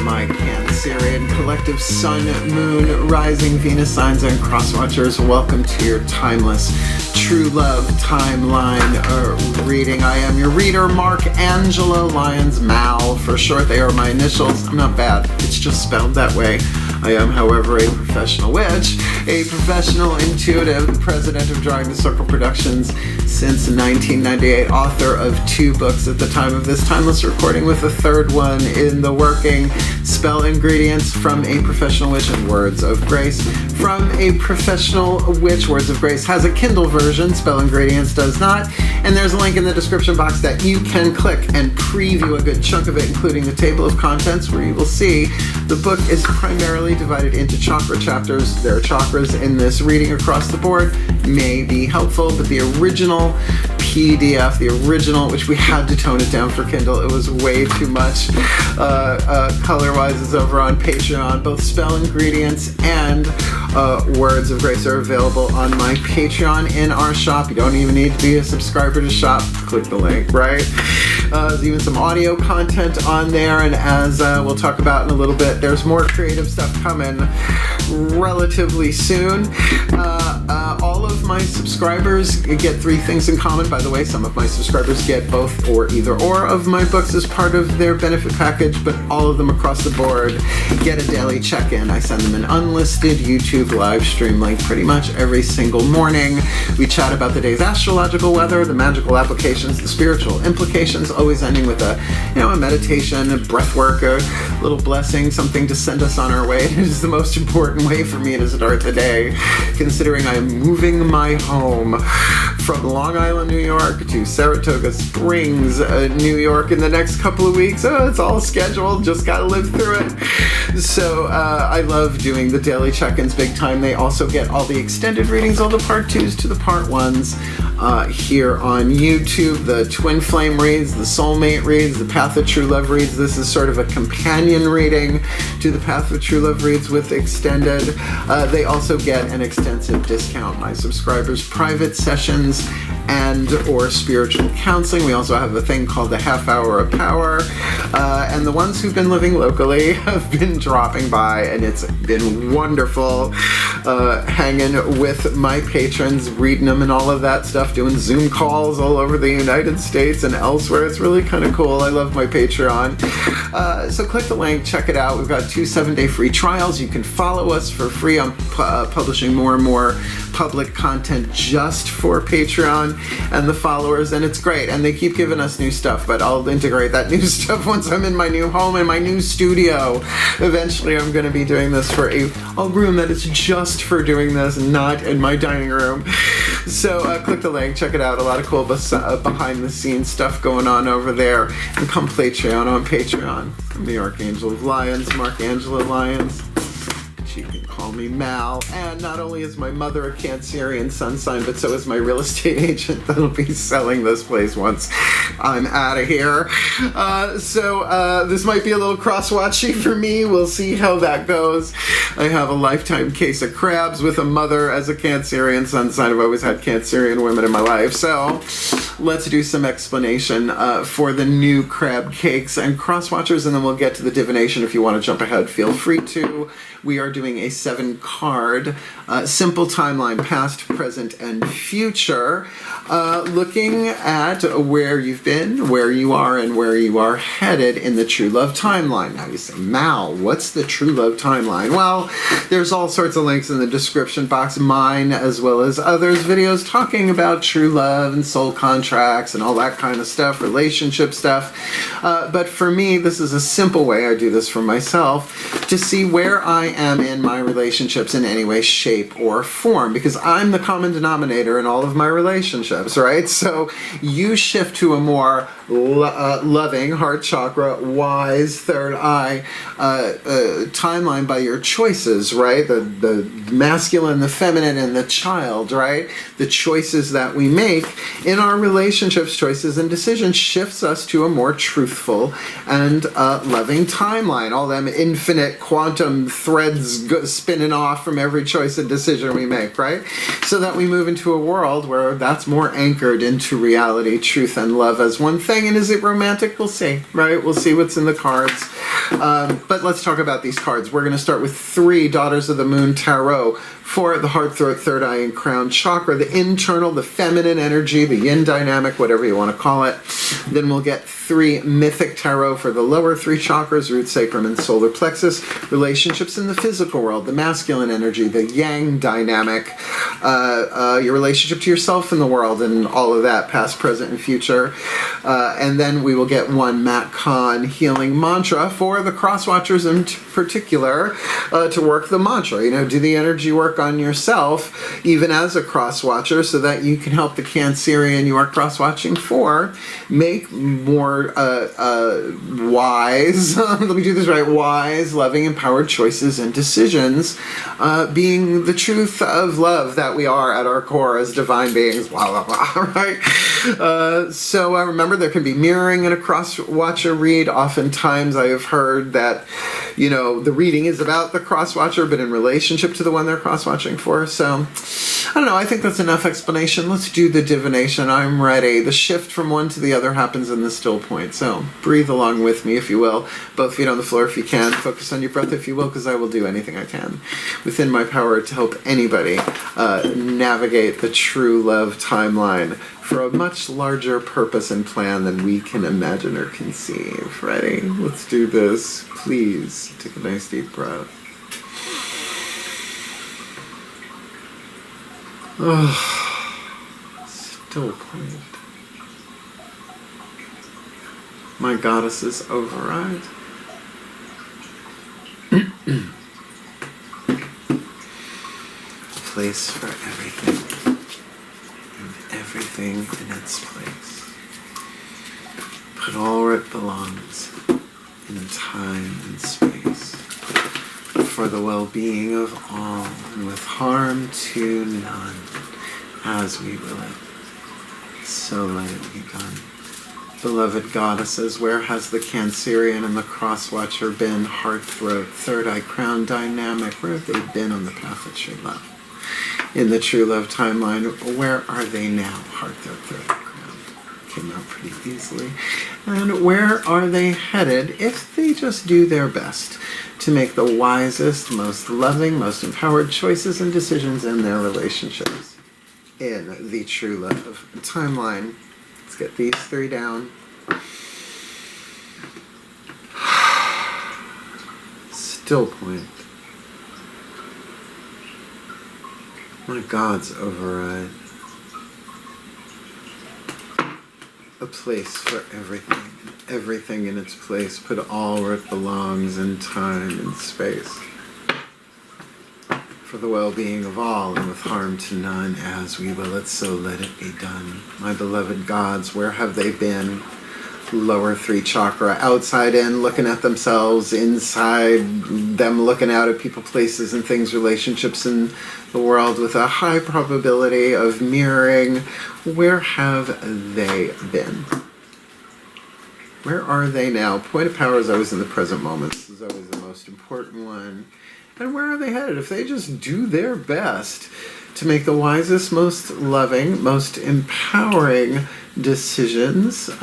my Cancerian collective sun, moon, rising Venus signs, and crosswatchers. Welcome to your timeless true love timeline reading. I am your reader, Mark Angelo, Lyons, Mal for short. They are my initials. I'm not bad. It's just spelled that way. I am, however, a professional witch, a professional intuitive, the president of Drawing the Circle Productions since 1998, author of 2 books at the time of this timeless recording, with a third one in the working. Spell Ingredients from a Professional Witch and Words of Grace from a Professional Witch. Words of Grace has a Kindle version, Spell Ingredients does not, and there's a link in the description box that you can click and preview a good chunk of it, including the table of contents, where you will see the book is primarily divided into chakra chapters. There are chakras in this reading across the board, may be helpful, but the original PDF, the original, which we had to tone it down for Kindle, it was way too much color-wise, is over on Patreon. Both Spell Ingredients and Words of Grace are available on my Patreon in our shop. You don't even need to be a subscriber to shop. Click the link, right? There's even some audio content on there, and as we'll talk about in a little bit, there's more creative stuff coming relatively soon. All of my subscribers get 3 things in common. By the way, some of my subscribers get both or either or of my books as part of their benefit package, but all of them across the board get a daily check-in. I send them an unlisted YouTube live stream link pretty much every single morning. We chat about the day's astrological weather, the magical applications, the spiritual implications, always ending with a meditation, a breath work, a little blessing, something to send us on our way. It is the most important way for me to start the day, considering I am moving my home from Long Island, New York to Saratoga Springs, New York in the next couple of weeks. It's all scheduled, just gotta live through it. So I love doing the daily check-ins big time. They also get all the extended readings, all the part 2s to the part 1s here on YouTube. The Twin Flame reads, the Soulmate reads, the Path of True Love reads. This is sort of a companion reading to the Path of True Love reads with extended. They also get an extensive discount. My subscribers' private sessions and or spiritual counseling. We also have a thing called the Half Hour of Power. And the ones who've been living locally have been dropping by, and it's been wonderful hanging with my patrons, reading them and all of that stuff, doing Zoom calls all over the United States and elsewhere. It's really kind of cool. I love my Patreon. So click the link, check it out. We've got 2 7-day free trials. You can follow us for free. I'm publishing more and more public content just for Patreon and the followers, and it's great. And they keep giving us new stuff, but I'll integrate that new stuff once I'm in my new home, in my new studio. Eventually I'm going to be doing this for a room that is just for doing this, not in my dining room. So click the link, check it out. A lot of cool behind the scenes stuff going on over there. And come Patreon on Patreon. I'm the Archangel of Lyons, Mark Angelo Lyons. You can call me Mal. And not only is my mother a Cancerian sun sign, but so is my real estate agent that'll be selling this place once I'm out of here. So this might be a little cross-watchy for me. We'll see how that goes. I have a lifetime case of crabs with a mother as a Cancerian sun sign. I've always had Cancerian women in my life. So let's do some explanation for the new crab cakes and cross-watchers, and then we'll get to the divination. If you want to jump ahead, feel free to. We are doing a 7-card simple timeline, past, present, and future, looking at where you've been, where you are, and where you are headed in the true love timeline. Now you say, Mal, what's the true love timeline? Well, there's all sorts of links in the description box, mine as well as others' videos talking about true love and soul contracts and all that kind of stuff, relationship stuff. But for me, this is a simple way, I do this for myself, to see where I am in my relationships in any way, shape, or form, because I'm the common denominator in all of my relationships, right? So you shift to a more loving, heart chakra, wise, third eye timeline by your choices, right? The masculine, the feminine, and the child, right? The choices that we make in our relationships, choices and decisions, shifts us to a more truthful and loving timeline. All them infinite get quantum threads spinning off from every choice and decision we make, right? So that we move into a world where that's more anchored into reality, truth, and love as one thing. And is it romantic? We'll see, right? We'll see what's in the cards. But let's talk about these cards. We're going to start with 3 Daughters of the Moon Tarot for the heart, throat, third eye, and crown chakra, the internal, the feminine energy, the yin dynamic, whatever you want to call it. Then we'll get 3 Mythic Tarot for the lower 3 chakras, root, sacrum, and solar plexus, relationships in the physical world, the masculine energy, the yang dynamic, your relationship to yourself in the world, and all of that, past, present, and future. And then we will get 1 Matt Kahn healing mantra for the cross watchers in particular, to work the mantra. You know, do the energy work on yourself, even as a cross watcher, so that you can help the Cancerian you are cross watching for make more wise, let me do this right, wise, loving, empowered choices and decisions, being the truth of love that we are at our core as divine beings, blah, blah, blah, right? So remember, there can be mirroring in a cross-watcher read. Oftentimes I have heard that, you know, the reading is about the cross-watcher, but in relationship to the one they're cross-watching for. So, I don't know, I think that's enough explanation. Let's do the divination. I'm ready. The shift from one to the other happens in the still point. So, breathe along with me, if you will. Both feet on the floor if you can. Focus on your breath if you will, because I will do anything I can within my power to help anybody navigate the true love timeline for a much larger purpose and plan than we can imagine or conceive. Ready? Let's do this. Please take a nice deep breath. Still point. My goddesses override. Place for everything. And everything in its place. Put all where it belongs. In time and space. For the well-being of all, and with harm to none, as we will it, so let it be done. Beloved goddesses, where has the Cancerian and the cross-watcher been? Heart, throat, third eye, crown dynamic, where have they been on the path of true love? In the true love timeline, where are they now? Heart, throat, third eye, crown. Came out pretty easily. And where are they headed if they just do their best to make the wisest, most loving, most empowered choices and decisions in their relationships in the true love timeline? Let's get these 3 down. Still point. My God's override. A place for everything. Everything in its place. Put all where it belongs in time and space. For the well-being of all and with harm to none, as we will it, so let it be done. My beloved gods, where have they been? Lower 3 chakra, outside in, looking at themselves, inside them, looking out at people, places, and things, relationships in the world with a high probability of mirroring. Where have they been? Where are they now? Point of power is always in the present moment. This is always the most important one. And where are they headed? If they just do their best to make the wisest, most loving, most empowering decisions in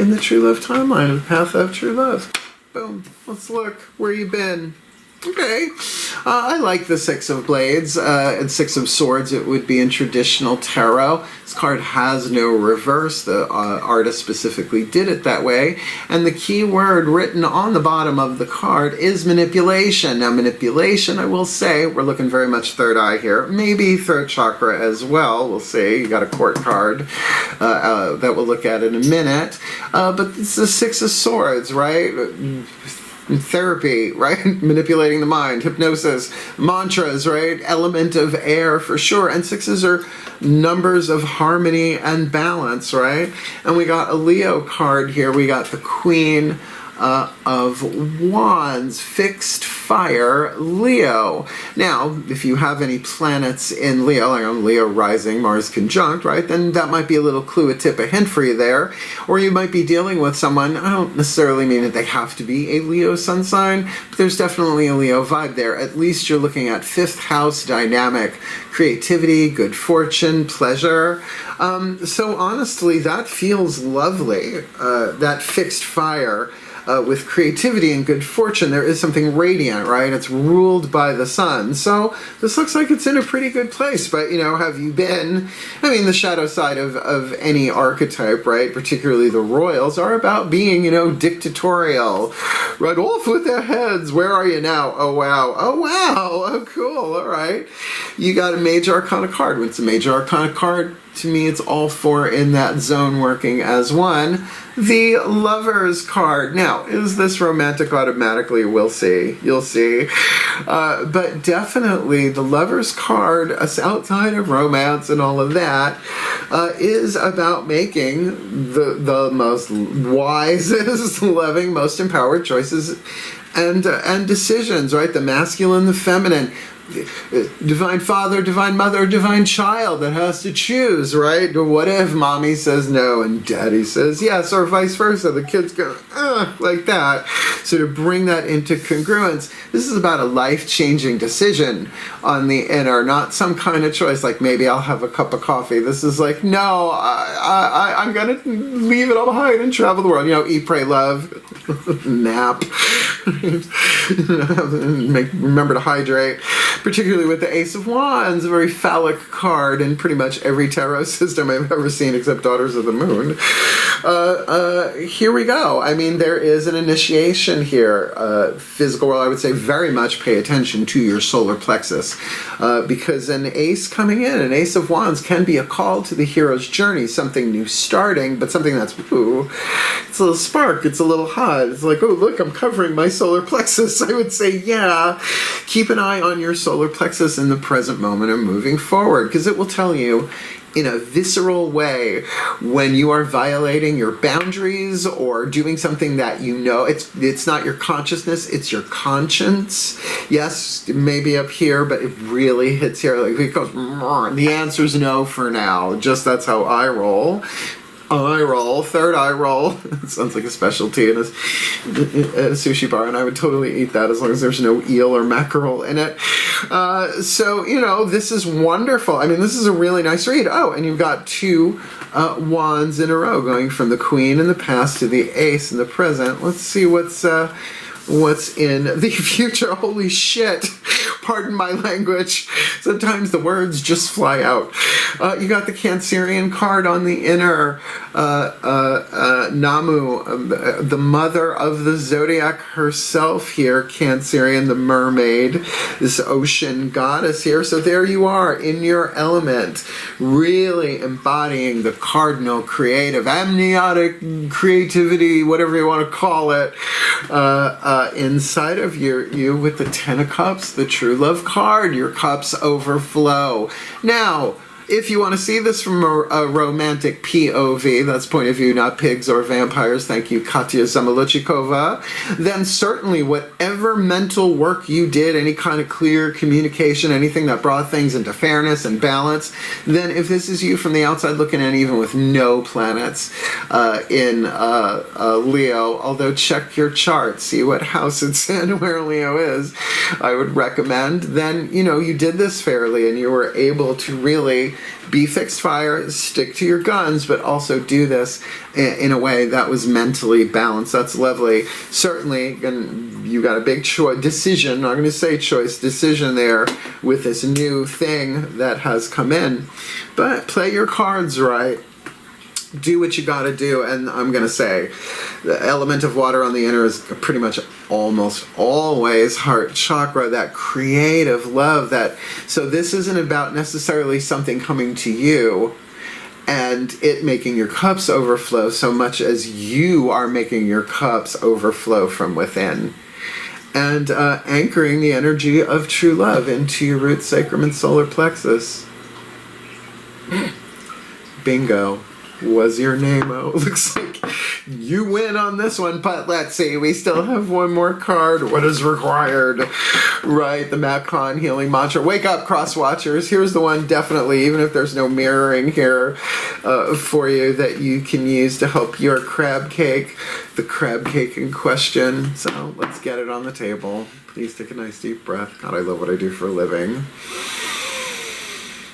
the true love timeline, the path of true love. Boom. Let's look where you've been. Okay. I like the 6 of Blades and 6 of Swords. It would be in traditional tarot. This card has no reverse. The artist specifically did it that way. And the key word written on the bottom of the card is manipulation. Now, manipulation, I will say, we're looking very much third eye here. Maybe throat chakra as well. We'll see. You got a court card that we'll look at in a minute. But it's the 6 of Swords, right? Therapy, right? Manipulating the mind, hypnosis, mantras, right? Element of air for sure. And 6s are numbers of harmony and balance, right? And we got a Leo card here. We got the Queen of Wands, fixed fire, Leo. Now, if you have any planets in Leo, like on Leo rising, Mars conjunct, right, then that might be a little clue, a tip, a hint for you there. Or you might be dealing with someone, I don't necessarily mean that they have to be a Leo sun sign, but there's definitely a Leo vibe there. At least you're looking at 5th house dynamic, creativity, good fortune, pleasure. So honestly, that feels lovely, that fixed fire. With creativity and good fortune, there is something radiant, right? It's ruled by the sun. So this looks like it's in a pretty good place. But, have you been... I mean, the shadow side of any archetype, right? Particularly the royals, are about being, dictatorial. Right off with their heads. Where are you now? Oh, wow. Oh, wow. Oh, cool. All right. You got a major arcana card. When it's a major arcana card, to me, it's all 4 in that zone working as one. The Lover's card. Now, is this romantic automatically? We'll see. You'll see. But definitely the Lover's card, outside of romance and all of that, is about making the most wisest, loving, most empowered choices and decisions, right? The masculine, the feminine. Divine father, divine mother, divine child that has to choose, right? What if mommy says no and daddy says yes, or vice versa? The kids go, like that. So to bring that into congruence, this is about a life-changing decision on the inner, not some kind of choice like maybe I'll have a cup of coffee. This is like, no, I'm going to leave it all behind and travel the world. Eat, pray, love, nap, remember to hydrate. Particularly with the Ace of Wands, a very phallic card in pretty much every tarot system I've ever seen except Daughters of the Moon. Here we go. I mean, there is an initiation here. Physical world, I would say very much pay attention to your solar plexus. Because an ace coming in, an Ace of Wands, can be a call to the hero's journey, something new starting, but something that's, it's a little spark, it's a little hot. It's like, oh, look, I'm covering my solar plexus. I would say, yeah, keep an eye on your solar plexus in the present moment and moving forward, because it will tell you in a visceral way when you are violating your boundaries or doing something that it's not your consciousness, it's your conscience. Yes, maybe up here, but it really hits here. Like it goes, the answer's no for now. Just that's how I roll. Eye roll, third eye roll. It sounds like a specialty in a sushi bar, and I would totally eat that as long as there's no eel or mackerel in it. So, this is wonderful. I mean, this is a really nice read. Oh, and you've got 2 wands in a row going from the Queen in the past to the Ace in the present. Let's see what's in the future. Holy shit. Pardon my language. Sometimes the words just fly out. You got the Cancerian card on the inner. Namu, the mother of the zodiac herself here, Cancerian, the mermaid, this ocean goddess here. So there you are in your element, really embodying the cardinal creative, amniotic creativity, whatever you want to call it, inside of you with the 10 of Cups, the true love card. Your cups overflow. Now, if you want to see this from a romantic POV, that's point of view, not pigs or vampires, thank you, Katya Zamoluchikova, then certainly whatever mental work you did, any kind of clear communication, anything that brought things into fairness and balance, then if this is you from the outside looking in, even with no planets in Leo, although check your chart, see what house it's in, where Leo is, I would recommend, then, you did this fairly and you were able to really be fixed fire, stick to your guns, but also do this in a way that was mentally balanced. That's lovely. Certainly, and you got a big decision, I'm not going to say choice, decision there with this new thing that has come in. But play your cards right. Do what you got to do, and I'm going to say the element of water on the inner is pretty much almost always heart chakra, that creative love. So this isn't about necessarily something coming to you and it making your cups overflow so much as you are making your cups overflow from within. And anchoring the energy of true love into your root, sacrum, and solar plexus. Bingo. Was your name? Oh, looks like You win on this one, but let's see. We still have one more card. What is required? Right, the Macon Healing Mantra. Wake up, cross watchers. Here's the one, definitely, even if there's no mirroring here for you, that you can use to help your crab cake. The crab cake in question. So let's get it on the table. Please take a nice deep breath. God, I love what I do for a living.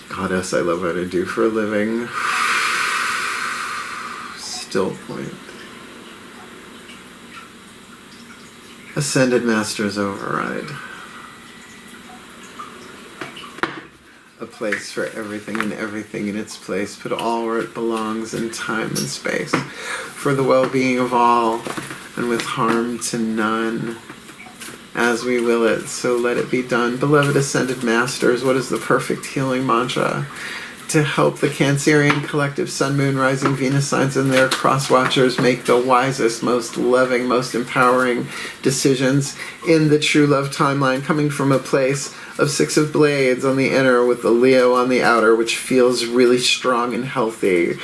Goddess, I love what I do for a living. Still point. Ascended Masters Override. A place for everything and everything in its place. Put all where it belongs in time and space. For the well-being of all and with harm to none. As we will it, so let it be done. Beloved Ascended Masters, what is the perfect healing mantra to help the Cancerian collective Sun, Moon, Rising, Venus signs and their cross watchers make the wisest, most loving, most empowering decisions in the true love timeline, coming from a place of Six of Blades on the inner with the Leo on the outer, which feels really strong and healthy.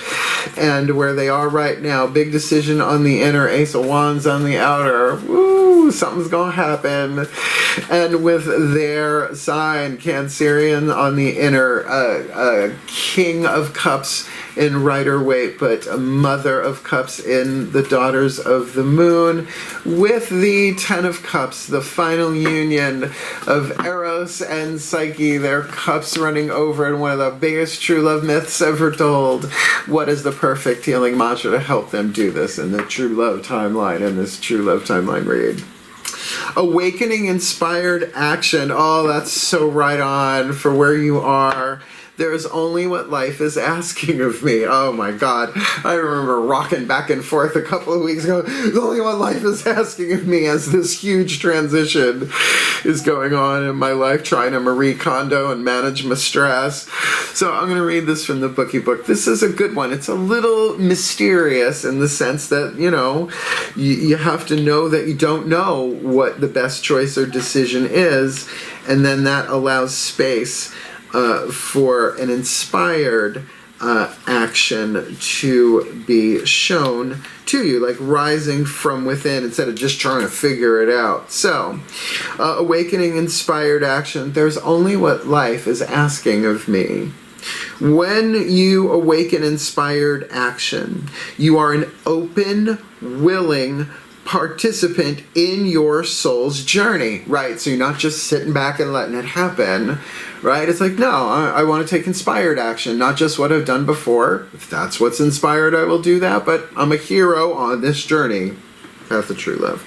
And where they are right now, big decision on the inner, Ace of Wands on the outer. Woo, something's gonna happen. And with their sign, Cancerian on the inner, King of Cups in Rider-Waite, but a Mother of Cups in the Daughters of the Moon, with the Ten of Cups, the final union of Eros and Psyche, their cups running over in one of the biggest true love myths ever told. What is the perfect healing mantra to help them do this in the true love timeline, in this true love timeline read? Awakening inspired action. Oh, that's so right on for where you are. There is only what life is asking of me. Oh my God. I remember rocking back and forth a couple of weeks ago. There's only what life is asking of me as this huge transition is going on in my life, trying to Marie Kondo and manage my stress. So I'm going to read this from the Bookie Book. This is a good one. It's a little mysterious in the sense that, you know, you have to know that you don't know what the best choice or decision is, and then that allows space for an inspired action to be shown to you, like rising from within instead of just trying to figure it out. So, awakening inspired action. There's only what life is asking of me. When you awaken inspired action, you are an open, willing participant in your soul's journey, right? So you're not just sitting back and letting it happen, right? It's like, no, I want to take inspired action, not just what I've done before. If that's what's inspired, I will do that, but I'm a hero on this journey. Path of true love.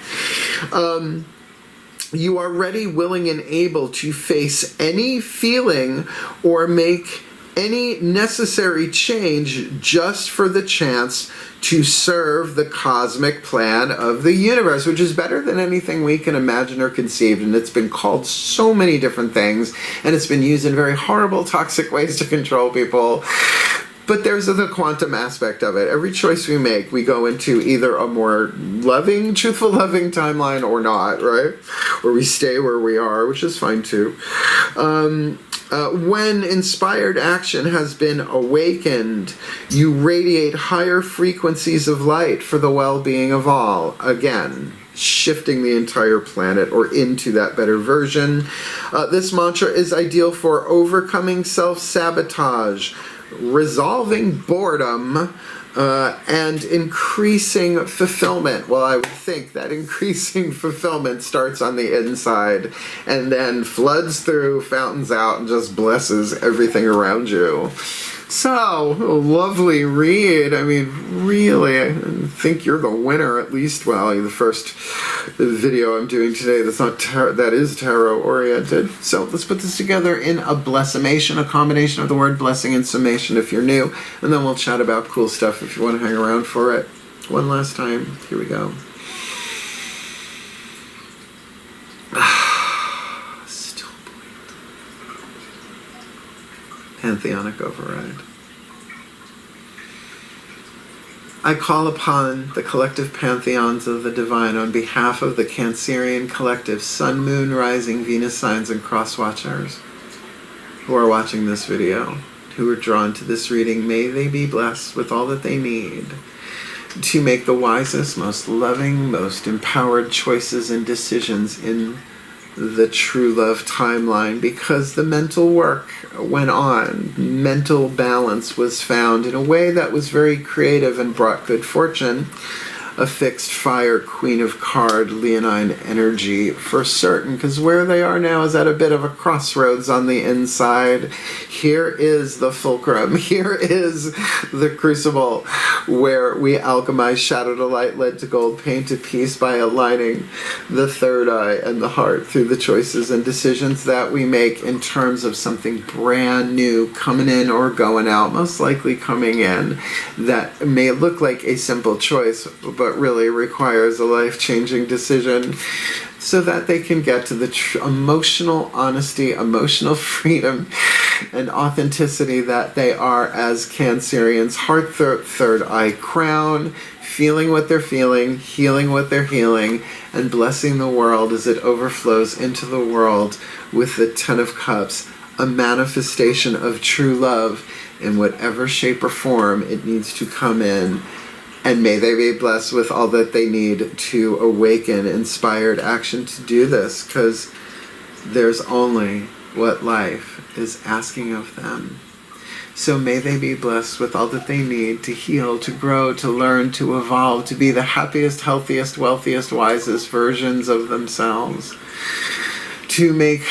You are ready, willing, and able to face any feeling or make any necessary change just for the chance to serve the cosmic plan of the universe, which is better than anything we can imagine or conceive. And it's been called so many different things, and it's been used in very horrible, toxic ways to control people. But there's the quantum aspect of it. Every choice we make, we go into either a more loving, truthful, loving timeline or not, right? Or we stay where we are, which is fine too. When inspired action has been awakened, you radiate higher frequencies of light for the well-being of all. Again, shifting the entire planet or into that better version. This mantra is ideal for overcoming self-sabotage, resolving boredom, and increasing fulfillment. Well, I would think that increasing fulfillment starts on the inside and then floods through, fountains out, and just blesses everything around you. So, a lovely read. I mean, really, I think you're the winner, at least. Well, the first video I'm doing today that is tarot oriented. So let's put this together in a blessimation, a combination of the word blessing and summation if you're new, and then we'll chat about cool stuff if you want to hang around for it. One last time. Here we go. Still Pantheonic override. I call upon the collective pantheons of the divine on behalf of the Cancerian collective Sun, Moon, Rising, Venus signs, and cross watchers who are watching this video, who are drawn to this reading. May they be blessed with all that they need. to make the wisest, most loving, most empowered choices and decisions in the true love timeline, because the mental work went on. Mental balance was found in a way that was very creative and brought good fortune. A fixed fire, Queen of Card, Leonine energy for certain, because where they are now is at a bit of a crossroads on the inside. Here is the fulcrum. Here is the crucible where we alchemize shadow to light, lead to gold, pain to peace by aligning the third eye and the heart through the choices and decisions that we make in terms of something brand new coming in or going out, most likely coming in, that may look like a simple choice, but really requires a life-changing decision, so that they can get to the emotional honesty, emotional freedom, and authenticity that they are as Cancerians. Heart, third eye crown, feeling what they're feeling, healing what they're healing, and blessing the world as it overflows into the world with the Ten of Cups, a manifestation of true love in whatever shape or form it needs to come in. And may they be blessed with all that they need to awaken inspired action to do this, because there's only what life is asking of them. So may they be blessed with all that they need to heal, to grow, to learn, to evolve, to be the happiest, healthiest, wealthiest, wisest versions of themselves, to make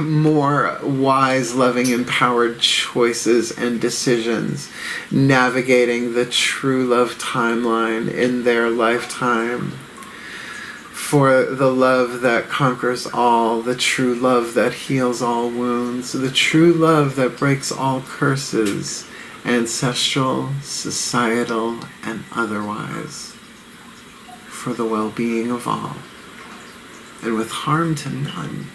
more wise, loving, empowered choices and decisions, navigating the true love timeline in their lifetime, for the love that conquers all, the true love that heals all wounds, the true love that breaks all curses, ancestral, societal, and otherwise, for the well-being of all, and with harm to none.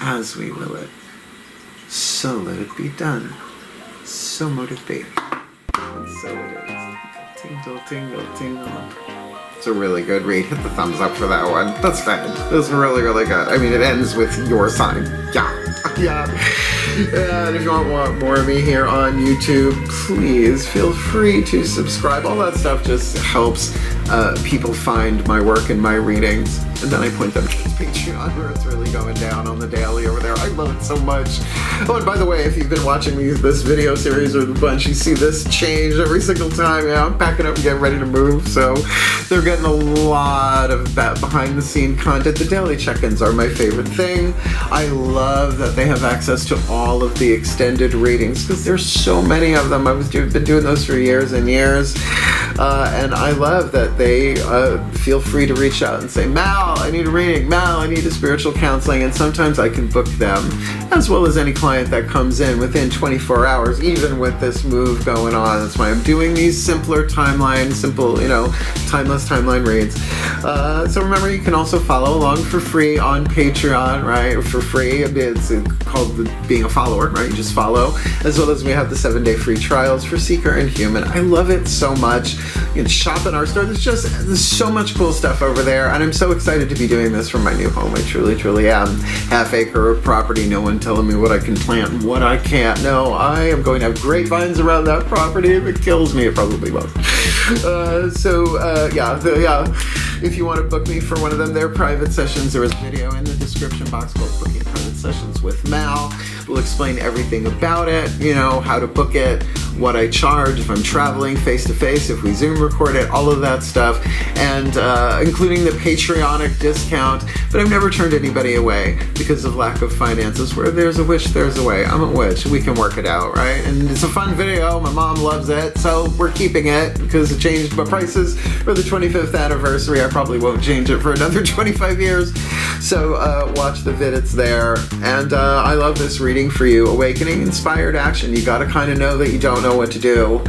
As we will it, so let it be done. So mote it be. And so it is. Tingle, tingle, tingle. It's a really good read. Hit the thumbs up for that one. That's fine. That's really, really good. I mean, it ends with your sign. Yeah. Yeah. And if you want more of me here on YouTube, please feel free to subscribe. All that stuff just helps people find my work and my readings. And then I point them to Patreon, where it's really going down on the daily over there. I love it so much. Oh, and by the way, if you've been watching this video series or the bunch, you see this change every single time. Yeah, I'm packing up and getting ready to move, so they're getting a lot of that behind-the-scene content. The daily check-ins are my favorite thing. I love that they have access to all of the extended readings, because there's so many of them. I've been doing those for years and years, and I love that they feel free to reach out and say, Mal, I need a reading. Mal, I need a spiritual counseling. And sometimes I can book them, as well as any client that comes in within 24 hours, even with this move going on. That's why I'm doing these simpler timelines, simple, timeless timeline reads. So remember, you can also follow along for free on Patreon, right? For free. It's called being a follower, right? You just follow. As well as we have the 7-day free trials for Seeker and Human. I love it so much. You can shop in our store. There's so much cool stuff over there, and I'm so excited to be doing this from my new home. I truly, truly am. Half acre of property, no one telling me what I can plant and what I can't. No, I am going to have grapevines around that property. If it kills me, it probably will. If you want to book me for one of them, they're private sessions. There is a video in the description box called Booking Private Sessions with Mal. We'll explain everything about it, how to book it, what I charge if I'm traveling face-to-face, if we Zoom record it, all of that stuff, and including the Patreonic discount. But I've never turned anybody away because of lack of finances. Where there's a wish, there's a way. I'm a witch. We can work it out, right? And it's a fun video. My mom loves it, so we're keeping it because it changed my prices for the 25th anniversary. I probably won't change it for another 25 years. So watch the vid, it's there. And I love this reading for you. Awakening inspired action. You gotta kind of know that you don't know what to do.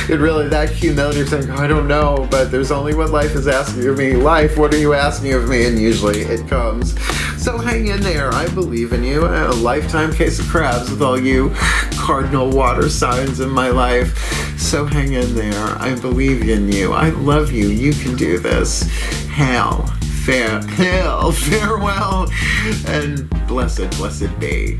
It really, that humility of saying, I don't know, but there's only what life is asking of me. Life, what are you asking of me? And usually it comes. So hang in there. I believe in you. A lifetime case of crabs with all you cardinal water signs in my life. So hang in there. I believe in you. I love you. You can do this. Farewell, and blessed be.